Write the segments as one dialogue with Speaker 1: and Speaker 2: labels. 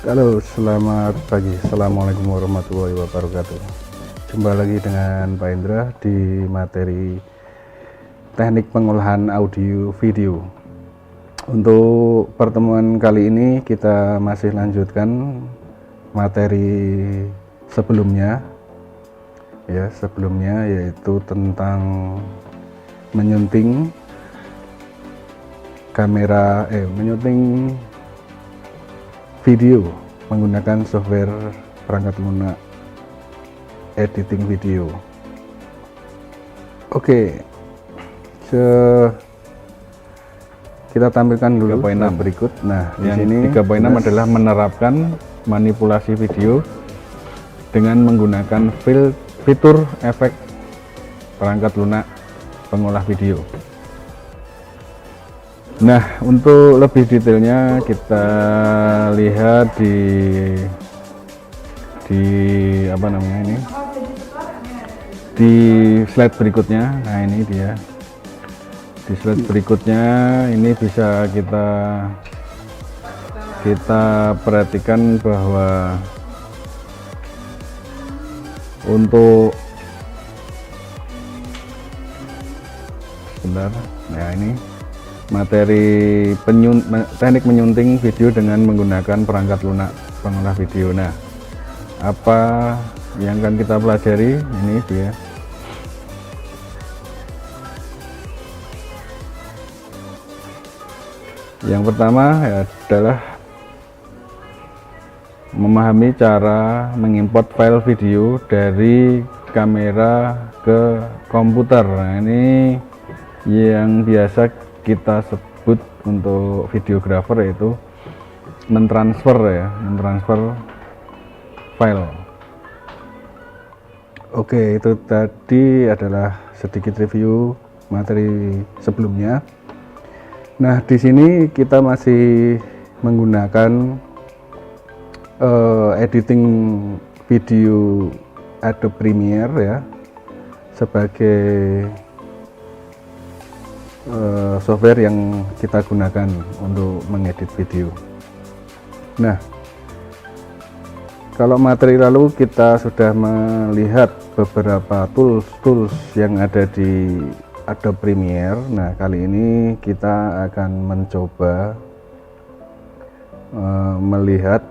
Speaker 1: Halo, selamat pagi. Assalamualaikum warahmatullahi wabarakatuh. Jumpa lagi dengan Pak Indra di materi teknik pengolahan audio video. Untuk pertemuan kali ini kita masih lanjutkan materi sebelumnya yaitu tentang menyunting menyunting video menggunakan software perangkat lunak editing video. Oke, kita tampilkan dulu poin berikut. Nah, di sini 3.6 adalah menerapkan manipulasi video dengan menggunakan fitur efek perangkat lunak pengolah video. Nah, untuk lebih detailnya kita lihat di slide berikutnya. Nah, ini dia. Di slide berikutnya ini bisa kita perhatikan bahwa untuk ini materi teknik menyunting video dengan menggunakan perangkat lunak pengolah video. Nah, apa yang akan kita pelajari ini dia. Yang pertama adalah memahami cara mengimport file video dari kamera ke komputer. Nah, ini yang biasa kita sebut untuk videographer, yaitu mentransfer file. Oke, itu tadi adalah sedikit review materi sebelumnya. Nah, di sini kita masih menggunakan editing video Adobe Premiere ya sebagai software yang kita gunakan untuk mengedit video. Nah, kalau materi lalu kita sudah melihat beberapa tools yang ada di Adobe Premiere. Nah, kali ini kita akan mencoba melihat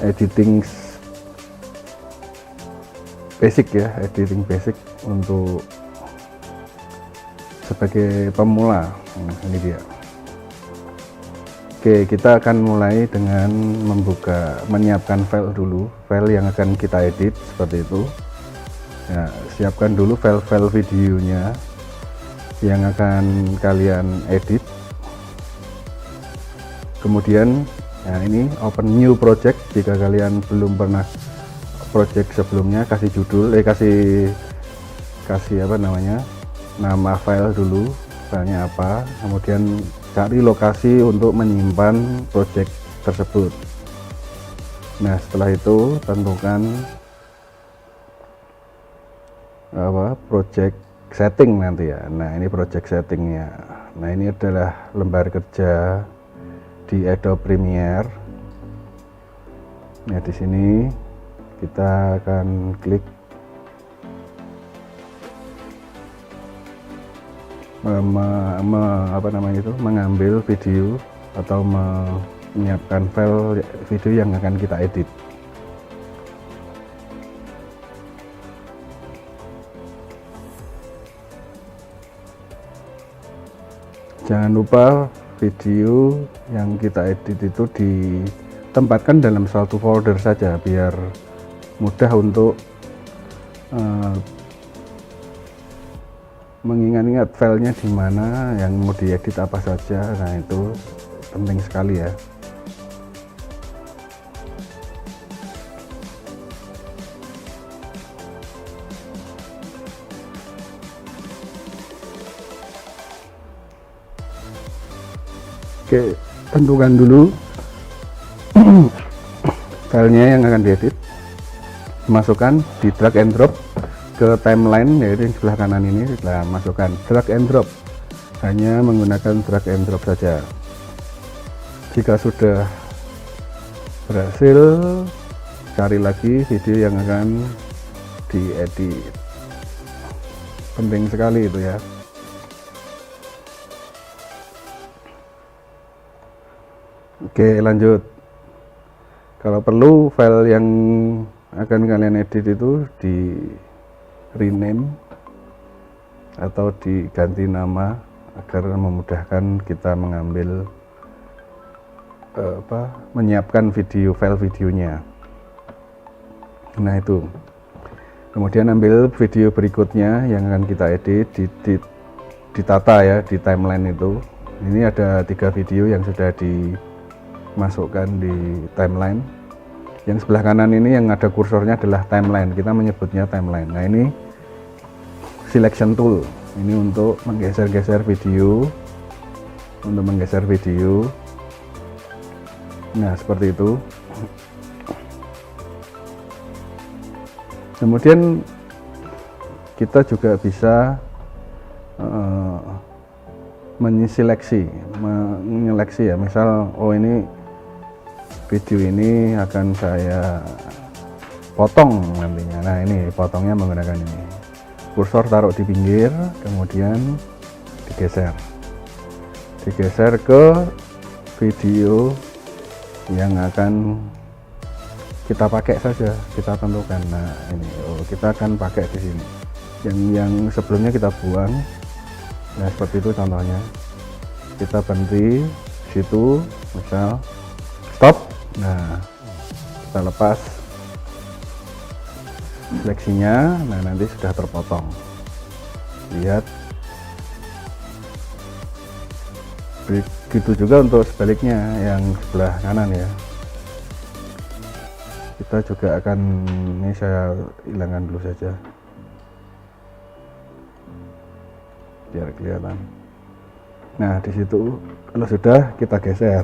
Speaker 1: editing basic untuk sebagai pemula. Nah, ini dia. Oke, kita akan mulai dengan menyiapkan file dulu, file yang akan kita edit seperti itu. Nah, siapkan dulu file-file videonya yang akan kalian edit. Kemudian, nah ini open new project. Jika kalian belum pernah project sebelumnya, kasih judul, kasih nama file dulu, filenya apa, kemudian cari lokasi untuk menyimpan project tersebut. Nah, setelah itu tentukan project setting nanti ya. Nah, ini project settingnya. Nah, ini adalah lembar kerja di Adobe Premiere. Nah, di sini kita akan klik mengambil video atau menyiapkan file video yang akan kita edit. Jangan lupa video yang kita edit itu ditempatkan dalam satu folder saja biar mudah untuk mengingat-ingat filenya di mana, yang mau diedit apa saja. Nah, itu penting sekali ya. Oke, tentukan dulu filenya yang akan diedit, masukkan di drag and drop ke timeline, yaitu di sebelah kanan ini. Setelah masukkan drag and drop, hanya menggunakan drag and drop saja. Jika sudah berhasil, cari lagi video yang akan diedit. Penting sekali itu ya. Oke, lanjut. Kalau perlu file yang akan kalian edit itu di rename atau diganti nama agar memudahkan kita mengambil menyiapkan file videonya. Nah itu, kemudian ambil video berikutnya yang akan kita edit, ditata ya di timeline itu. Ini ada 3 video yang sudah dimasukkan di timeline. Yang sebelah kanan ini yang ada kursornya adalah timeline, kita menyebutnya timeline. Nah ini selection tool, ini untuk menggeser-geser video, nah seperti itu. Kemudian kita juga bisa menyeleksi ya, misal ini video ini akan saya potong nantinya. Nah ini potongnya menggunakan ini, kursor taruh di pinggir, kemudian digeser ke video yang akan kita pakai saja, kita tentukan. Nah ini kita akan pakai di sini, yang sebelumnya kita buang. Nah seperti itu contohnya, kita berhenti situ, misal stop. Nah kita lepas seleksinya, nah nanti sudah terpotong. Lihat, begitu juga untuk sebaliknya yang sebelah kanan ya. Kita juga akan, ini saya hilangkan dulu saja biar kelihatan. Nah di situ kalau sudah kita geser,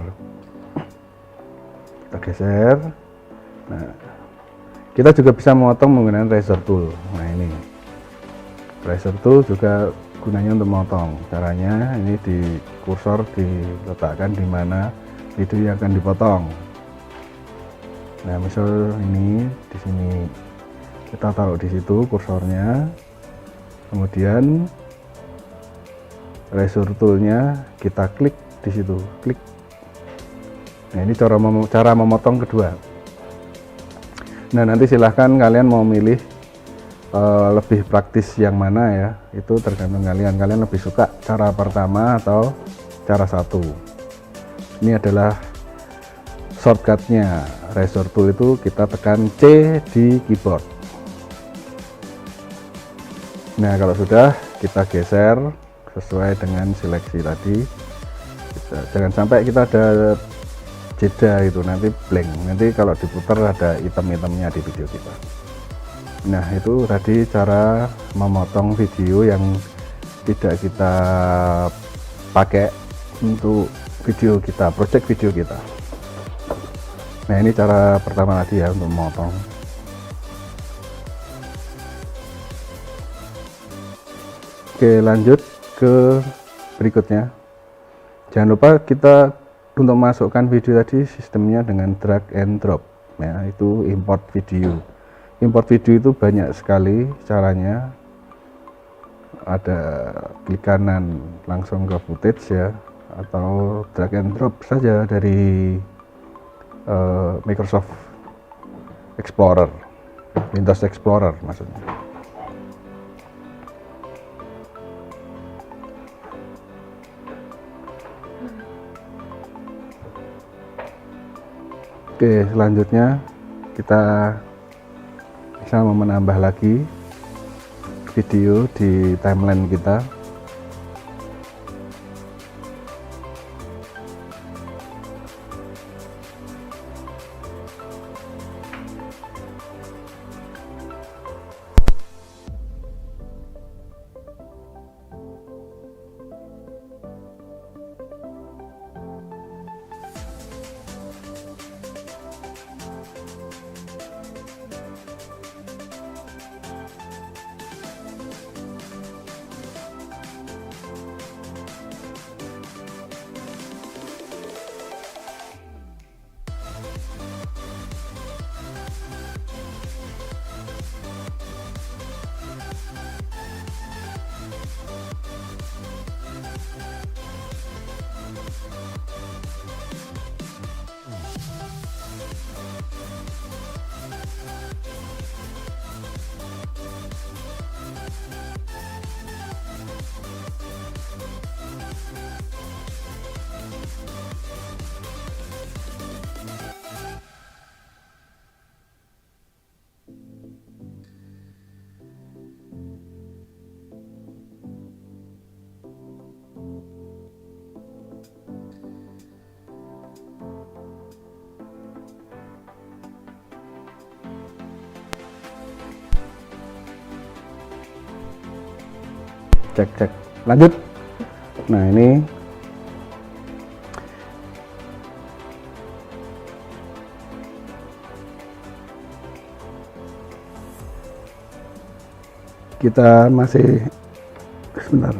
Speaker 1: nah kita juga bisa memotong menggunakan razor tool. Nah ini razor tool juga gunanya untuk memotong. Caranya ini di kursor diletakkan di mana video yang akan dipotong. Nah misal ini di sini kita taruh di situ kursornya, kemudian razor toolnya kita klik di situ, klik. Nah ini cara memotong kedua. Nah nanti silahkan kalian mau milih lebih praktis yang mana ya, itu tergantung kalian lebih suka cara pertama atau cara satu. Ini adalah shortcutnya razor tool, itu kita tekan C di keyboard. Nah kalau sudah, kita geser sesuai dengan seleksi tadi. Jangan sampai kita ada jeda itu, nanti blank, nanti kalau diputar ada item-itemnya di video kita. Nah itu tadi cara memotong video yang tidak kita pakai untuk video kita, project video kita. Nah ini cara pertama tadi ya untuk memotong. Oke, lanjut ke berikutnya. Jangan lupa kita untuk masukkan video tadi sistemnya dengan drag and drop ya, itu import video. Import video itu banyak sekali caranya. Ada klik kanan langsung ke footage ya, atau drag and drop saja dari Microsoft Explorer, Windows Explorer maksudnya. Oke, selanjutnya kita bisa menambah lagi video di timeline kita. cek lanjut. Nah ini kita masih sebentar.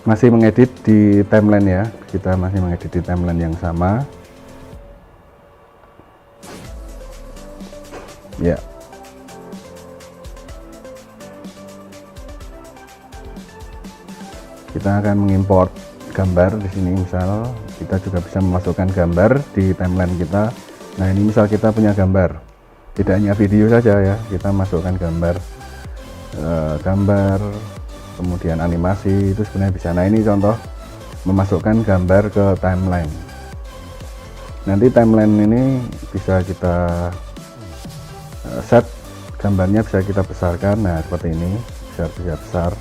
Speaker 1: Masih mengedit di timeline ya, kita masih mengedit di timeline yang sama ya. Kita akan mengimport gambar di sini. Misal kita juga bisa memasukkan gambar di timeline kita. Nah ini misal kita punya gambar, tidak hanya video saja ya, kita masukkan gambar, kemudian animasi, itu sebenarnya bisa. Nah ini contoh memasukkan gambar ke timeline. Nanti timeline ini bisa kita set gambarnya, bisa kita besarkan. Nah seperti ini, bisa besar.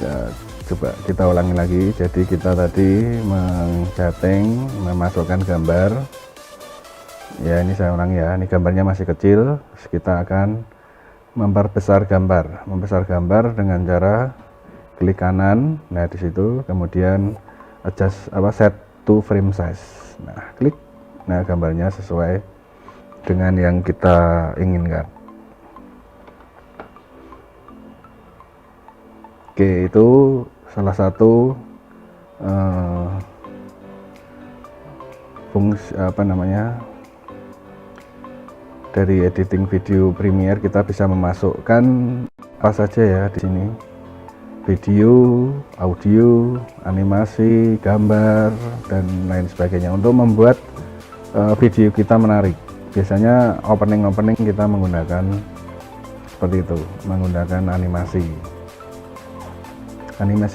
Speaker 1: Ya, coba kita ulangi lagi. Jadi kita tadi men-setting, memasukkan gambar ya, ini saya ulangi ya, ini gambarnya masih kecil. Terus kita akan membesar gambar dengan cara klik kanan, nah di situ, kemudian adjust set to frame size. Nah klik, nah gambarnya sesuai dengan yang kita inginkan. Oke, itu salah satu fungsi dari editing video Premiere. Kita bisa memasukkan apa saja ya di sini, video, audio, animasi, gambar, dan lain sebagainya untuk membuat video kita menarik. Biasanya opening kita menggunakan seperti itu, menggunakan animasi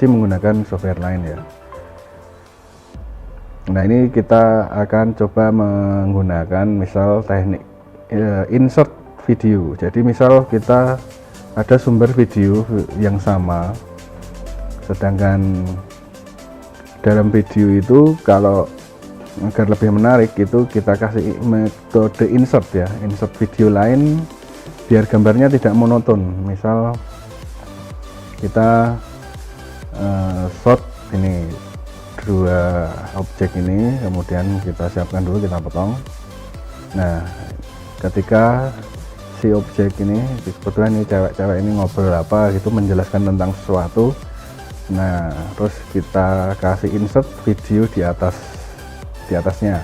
Speaker 1: menggunakan software lain ya. Nah ini kita akan coba menggunakan misal teknik insert video. Jadi misal kita ada sumber video yang sama, sedangkan dalam video itu kalau agar lebih menarik itu kita kasih metode insert ya, insert video lain biar gambarnya tidak monoton. Misal kita shot ini dua objek ini, kemudian kita siapkan dulu, kita potong. Nah ketika si objek ini, kebetulan ini cewek-cewek ini ngobrol apa gitu, menjelaskan tentang sesuatu. Nah terus kita kasih insert video di atasnya.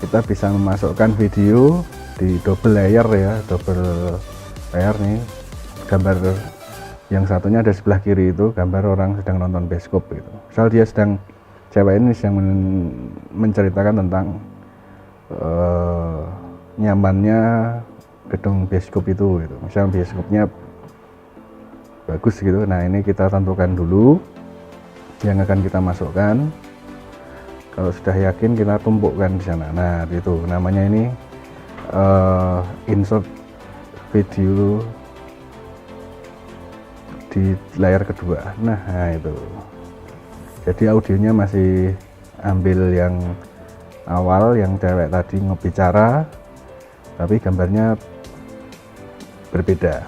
Speaker 1: Kita bisa memasukkan video di double layer ya, double layer nih. Gambar yang satunya ada sebelah kiri itu gambar orang sedang nonton bioskop gitu. Misal dia cewek ini sedang menceritakan tentang nyamannya gedung bioskop itu gitu. Misal bioskopnya bagus gitu. Nah ini kita tentukan dulu yang akan kita masukkan. Kalau sudah yakin kita tumpukkan di sana. Nah itu namanya ini insert video di layar kedua. Nah itu jadi audionya masih ambil yang awal, yang cewek tadi ngebicara, tapi gambarnya berbeda.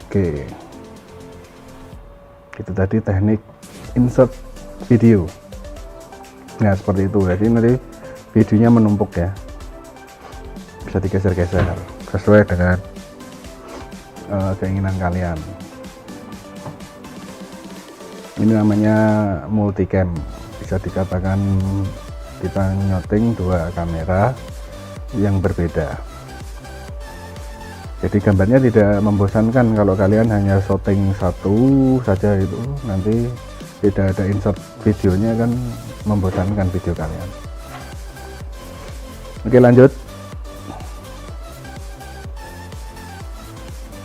Speaker 1: Oke, itu tadi teknik insert video. Nah seperti itu, jadi nanti videonya menumpuk ya, bisa digeser-geser sesuai dengan keinginan kalian. Ini namanya multicam, bisa dikatakan kita nyotting dua kamera yang berbeda. Jadi gambarnya tidak membosankan kalau kalian hanya shooting satu saja, itu nanti tidak ada insert videonya kan membosankan video kalian. Oke lanjut.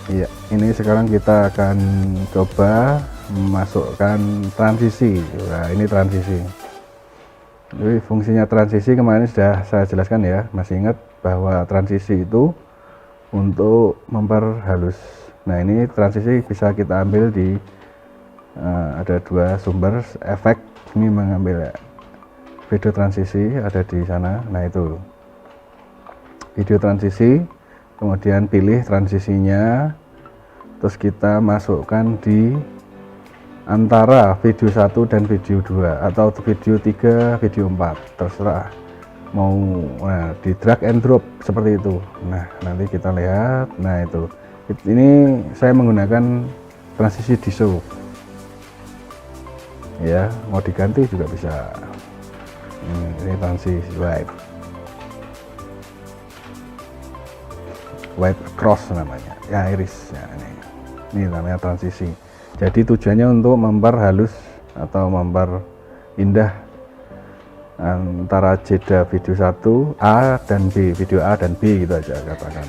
Speaker 1: Iya, ini sekarang kita akan coba memasukkan transisi. Nah ini transisi. Jadi fungsinya transisi kemarin sudah saya jelaskan ya, masih ingat bahwa transisi itu untuk memperhalus. Nah ini transisi bisa kita ambil di ada dua sumber efek. Ini mengambil video transisi ada di sana. Nah, itu video transisi, kemudian pilih transisinya, terus kita masukkan di antara video 1 dan video 2 atau video 3, video 4, terserah mau. Nah, di drag and drop seperti itu. Nah, nanti kita lihat. Nah, itu ini saya menggunakan transisi dissolve ya, mau diganti juga bisa. Ini transisi white cross namanya ya, iris ya, ini namanya transisi. Jadi tujuannya untuk memperhalus atau indah antara jeda video 1 A dan B, video A dan B gitu aja katakan.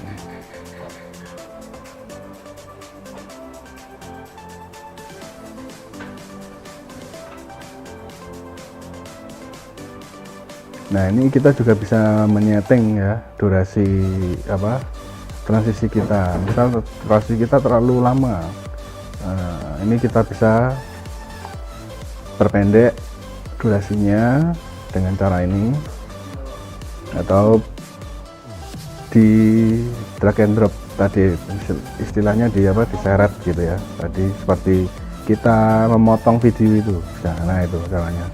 Speaker 1: Nah, ini kita juga bisa menyeting ya durasi transisi kita. Misal transisi kita terlalu lama, ini kita bisa perpendek durasinya dengan cara ini, atau di drag and drop tadi, istilahnya diseret gitu ya, tadi seperti kita memotong video itu. Nah, itu caranya.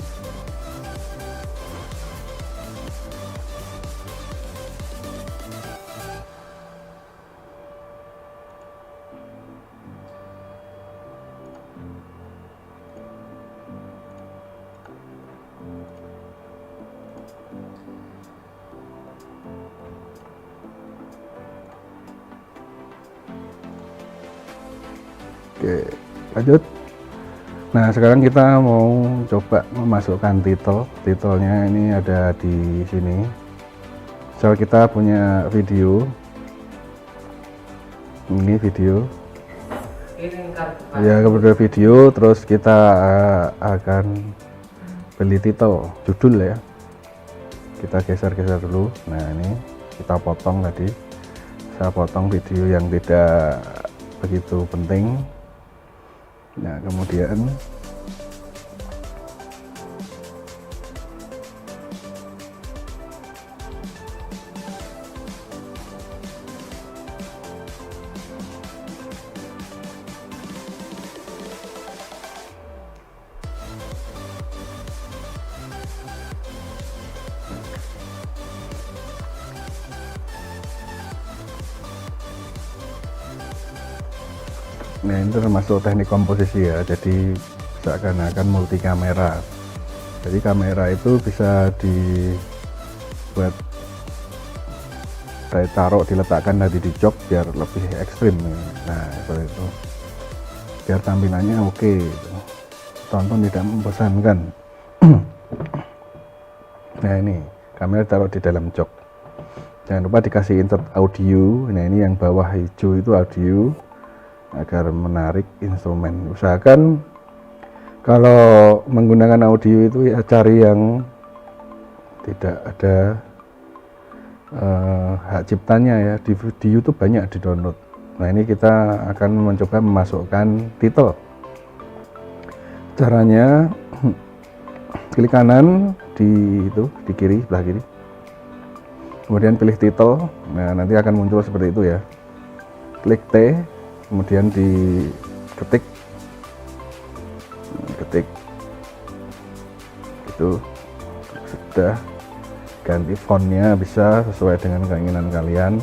Speaker 1: Oke, lanjut. Nah, sekarang kita mau coba memasukkan titelnya. Ini ada di sini. Misal kita punya video, ini video ya, kemudian video, terus kita akan beli titel, judul ya, kita geser-geser dulu. Nah, ini kita potong tadi, saya potong video yang tidak begitu penting. Nah, kemudian nah, ini termasuk teknik komposisi ya, jadi seakan-akan multi kamera. Jadi kamera itu bisa dibuat taruh, diletakkan tadi di jok biar lebih ekstrim. Nah, seperti itu, biar tampilannya oke, tonton tidak membosankan. Nah, ini kamera taruh di dalam jok, jangan lupa dikasih insert audio. Nah, ini yang bawah hijau itu audio, agar menarik instrumen. Usahakan kalau menggunakan audio itu ya cari yang tidak ada hak ciptanya ya. Di YouTube banyak di download. Nah, ini kita akan mencoba memasukkan titel. Caranya klik kanan di kiri, sebelah kiri, kemudian pilih titel. Nah, nanti akan muncul seperti itu ya. Klik T, kemudian diketik itu, sudah. Ganti fontnya bisa sesuai dengan keinginan kalian.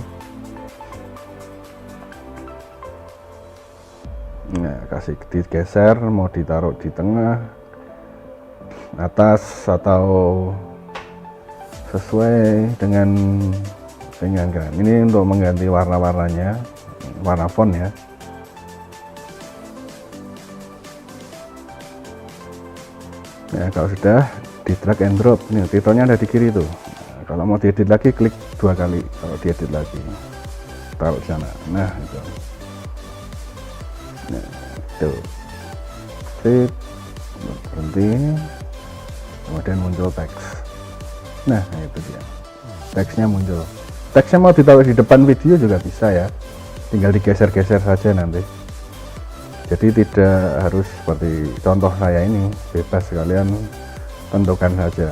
Speaker 1: Nah, kasih digeser, mau ditaruh di tengah, atas, atau sesuai dengan keinginan kalian. Ini untuk mengganti warna-warnanya, warna font ya. Nah, kalau sudah, di drag and drop. Nih, titelnya ada di kiri tuh. Nah, kalau mau diedit lagi, klik 2 kali. Kalau diedit lagi, taruh di sana. Nah, itu. Nah, itu. Sip. Berhenti. Kemudian muncul teks. Nah, itu dia. Teksnya muncul. Teksnya mau ditaruh di depan video juga bisa ya. Tinggal digeser-geser saja nanti. Jadi tidak harus seperti contoh saya ini, bebas, kalian tentukan saja.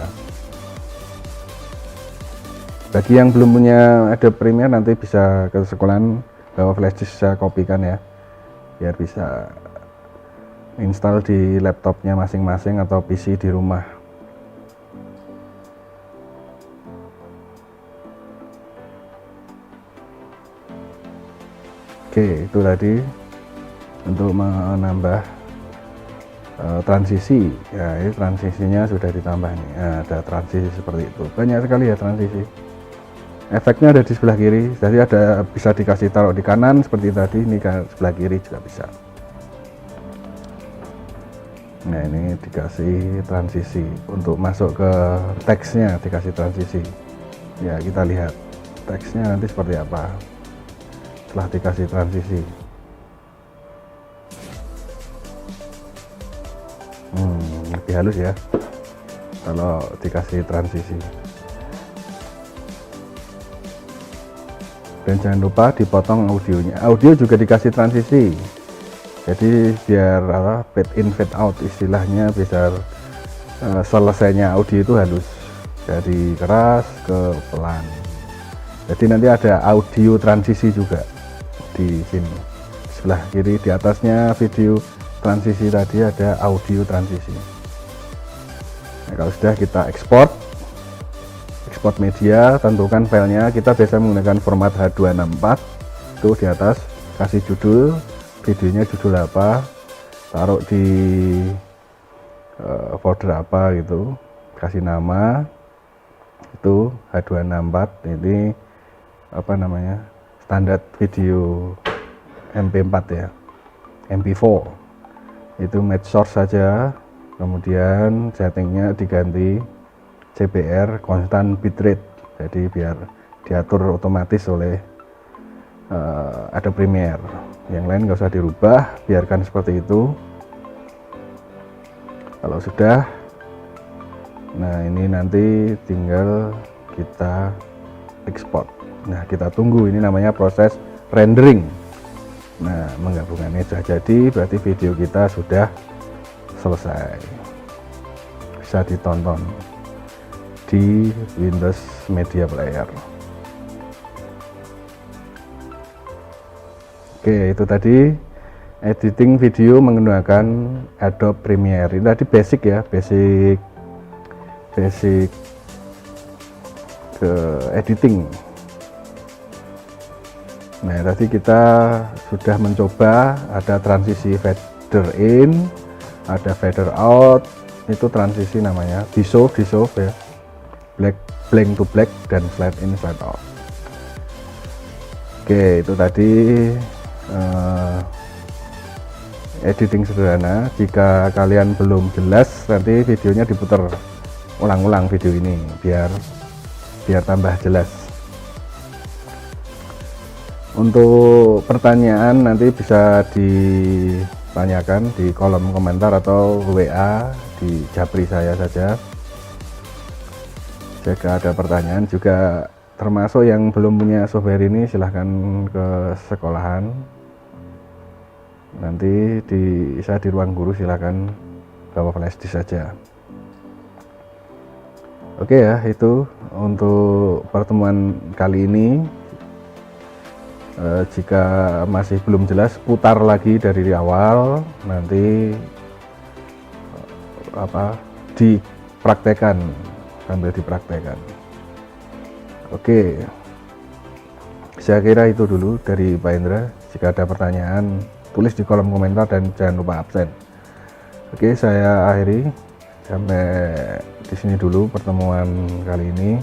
Speaker 1: Bagi yang belum punya Adobe Premiere nanti bisa ke sekolahan bawa flash disk, saya kopikan ya, biar bisa install di laptopnya masing-masing atau PC di rumah. Oke, itu tadi untuk menambah transisi ya. Ini transisinya sudah ditambah nih. Nah, ada transisi seperti itu, banyak sekali ya transisi. Efeknya ada di sebelah kiri, jadi ada bisa dikasih taruh di kanan seperti tadi, ini ke sebelah kiri juga bisa. Nah, ini dikasih transisi untuk masuk ke teksnya, dikasih transisi ya. Kita lihat teksnya nanti seperti apa setelah dikasih transisi. Lebih halus ya kalau dikasih transisi. Dan jangan lupa dipotong audionya. Audio juga dikasih transisi, jadi biar fade in fade out istilahnya, biar selesainya audio itu halus dari keras ke pelan. Jadi nanti ada audio transisi juga di sini sebelah kiri, di atasnya video transisi tadi ada audio transisi. Nah, kalau sudah kita ekspor media, tentukan filenya. Kita biasa menggunakan format H264. Itu di atas kasih judul, videonya judul apa, taruh di folder apa gitu, kasih nama. Itu H264, ini apa namanya, standar video MP4 ya, MP4 itu match source saja. Kemudian settingnya diganti CBR, constant bitrate, jadi biar diatur otomatis oleh Adobe Premiere. Yang lain nggak usah dirubah, biarkan seperti itu. Kalau sudah, nah ini nanti tinggal kita ekspor. Nah, kita tunggu, ini namanya proses rendering. Nah, menggabungannya sudah jadi, berarti video kita sudah selesai, bisa ditonton di Windows Media Player. Oke, itu tadi editing video menggunakan Adobe Premiere. Ini tadi basic ya, basic ke editing. Nah, tadi kita sudah mencoba, ada transisi fader in, ada fader out, itu transisi namanya dissolve ya, blank to black, dan slide in slide out. Oke, itu tadi editing sederhana. Jika kalian belum jelas, nanti videonya diputar ulang-ulang video ini biar tambah jelas. Untuk pertanyaan nanti bisa ditanyakan di kolom komentar atau WA di Japri saya saja. Jika ada pertanyaan, juga termasuk yang belum punya software ini, silahkan ke sekolahan. Nanti saya di ruang guru, silahkan bawa flash disk saja. Oke ya, itu untuk pertemuan kali ini. Jika masih belum jelas, putar lagi dari awal, nanti dipraktekan, sambil dipraktekan. Oke, saya kira itu dulu dari Pak Indra. Jika ada pertanyaan, tulis di kolom komentar dan jangan lupa absen. Oke, saya akhiri sampai di sini dulu pertemuan kali ini.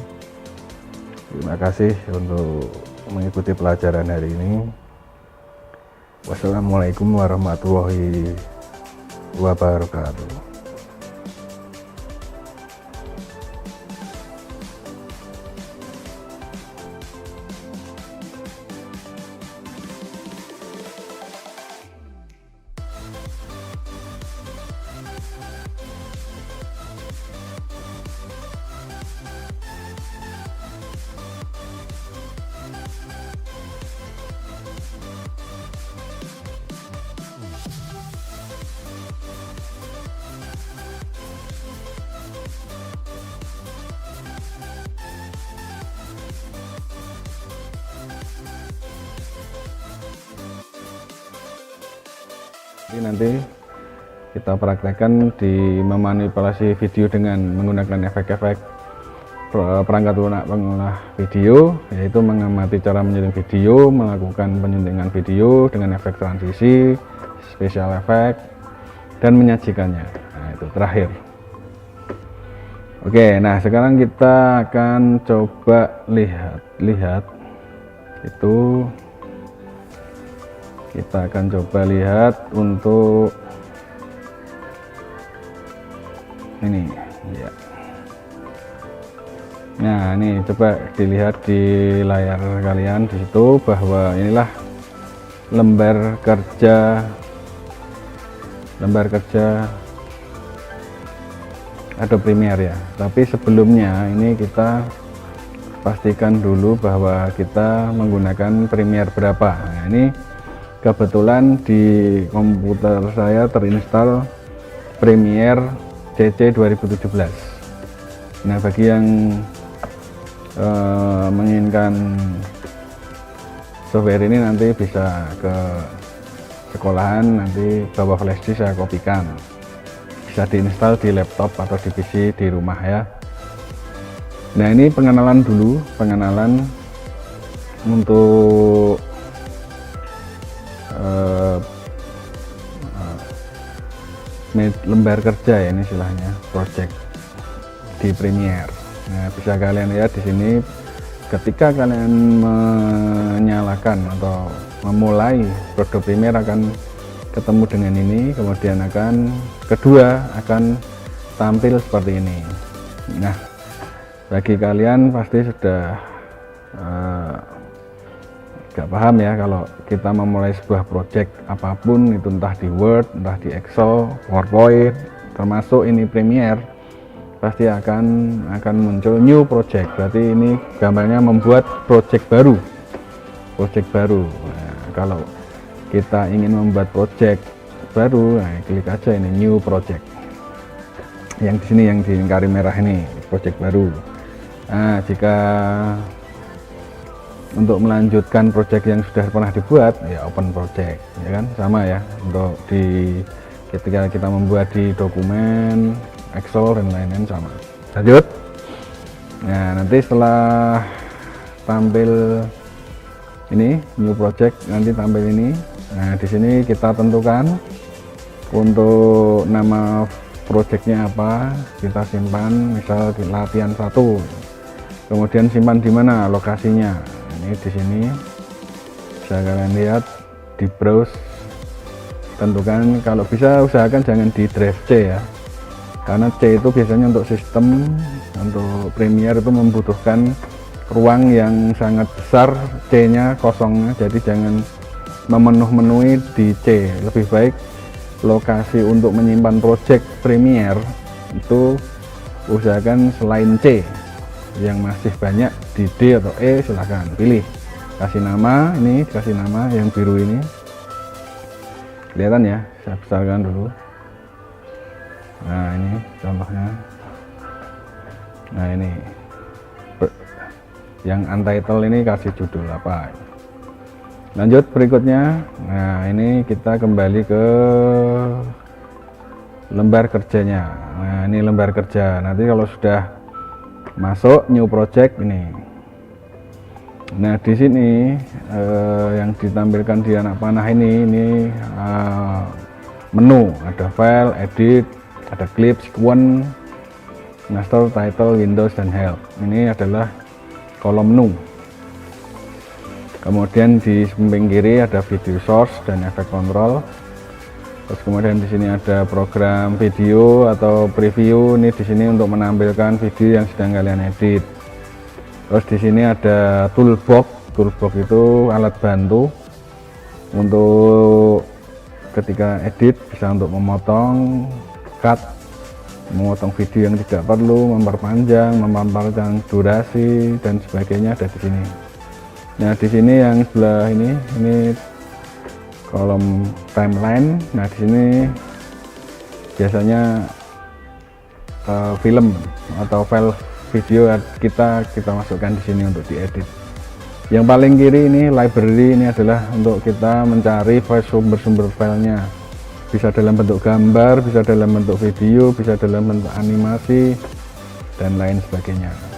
Speaker 1: Terima kasih untuk mengikuti pelajaran hari ini. Wassalamualaikum warahmatullahi wabarakatuh. Jadi nanti kita praktekkan di memanipulasi video dengan menggunakan efek-efek perangkat lunak pengolah video, yaitu mengamati cara menyunting video, melakukan penyuntingan video dengan efek transisi, special effect, dan menyajikannya. Nah, itu terakhir. Oke, nah sekarang kita akan coba lihat itu. Kita akan coba lihat untuk ini ya. Nah, ini coba dilihat di layar kalian di situ bahwa inilah lembar kerja Adobe Premiere ya. Tapi sebelumnya ini kita pastikan dulu bahwa kita menggunakan Premiere berapa. Nah, ini kebetulan di komputer saya terinstall Premiere CC 2017. Nah, bagi yang menginginkan software ini nanti bisa ke sekolahan, nanti bawa flash disk saya kopikan, bisa diinstal di laptop atau di PC di rumah ya. Nah, ini pengenalan dulu, pengenalan untuk lembar kerja ya, ini istilahnya project di Premiere. Nah, bisa kalian lihat di sini ketika kalian menyalakan atau memulai produk Premiere akan ketemu dengan ini, kemudian kedua akan tampil seperti ini. Nah, bagi kalian pasti sudah gak paham ya kalau kita memulai sebuah project apapun itu, entah di Word, entah di Excel, PowerPoint, termasuk ini Premiere, pasti akan muncul new project. Berarti ini gambarnya membuat project baru. Nah, kalau kita ingin membuat project baru, nah, klik aja ini new project. Yang di sini yang di lingkaran merah ini project baru. Nah, jika untuk melanjutkan project yang sudah pernah dibuat ya open project ya kan, sama ya untuk ketika kita membuat di dokumen Excel dan lain-lain sama. Lanjut. Nah, nanti setelah tampil ini new project, nanti tampil ini. Nah, di sini kita tentukan untuk nama projectnya apa, kita simpan misal di latihan 1, kemudian simpan di mana lokasinya. Ini di sini bisa kalian lihat, di browse, tentukan, kalau bisa usahakan jangan di drive C ya, karena C itu biasanya untuk sistem, untuk Premiere itu membutuhkan ruang yang sangat besar, C nya kosongnya, jadi jangan memenuhi di C. Lebih baik lokasi untuk menyimpan project Premiere itu usahakan selain C, yang masih banyak di D atau E, silahkan pilih, kasih nama. Ini kasih nama yang biru ini, kelihatan ya, saya besarkan dulu. Nah, ini contohnya. Nah, ini yang untitled ini kasih judul apa. Lanjut berikutnya. Nah, ini kita kembali ke lembar kerjanya. Nah, ini lembar kerja. Nanti kalau sudah masuk new project ini. Nah, di sini yang ditampilkan di anak panah ini menu, ada file, edit, ada clip, sequence, master, title, windows, dan help. Ini adalah kolom menu. Kemudian di samping kiri ada video source dan efek control. Terus kemudian di sini ada program video atau preview. Ini di sini untuk menampilkan video yang sedang kalian edit. Terus di sini ada toolbox. Toolbox itu alat bantu untuk ketika edit, bisa untuk memotong, cut, memotong video yang tidak perlu, memperpanjang, memperpanjang durasi dan sebagainya, ada di sini. Nah, di sini yang sebelah ini kolom timeline. Nah, di sini biasanya film atau file video kita masukkan di sini untuk diedit. Yang paling kiri ini library, ini adalah untuk kita mencari sumber-sumber filenya. bisa dalam bentuk gambar, bisa dalam bentuk video, bisa dalam bentuk animasi dan lain sebagainya.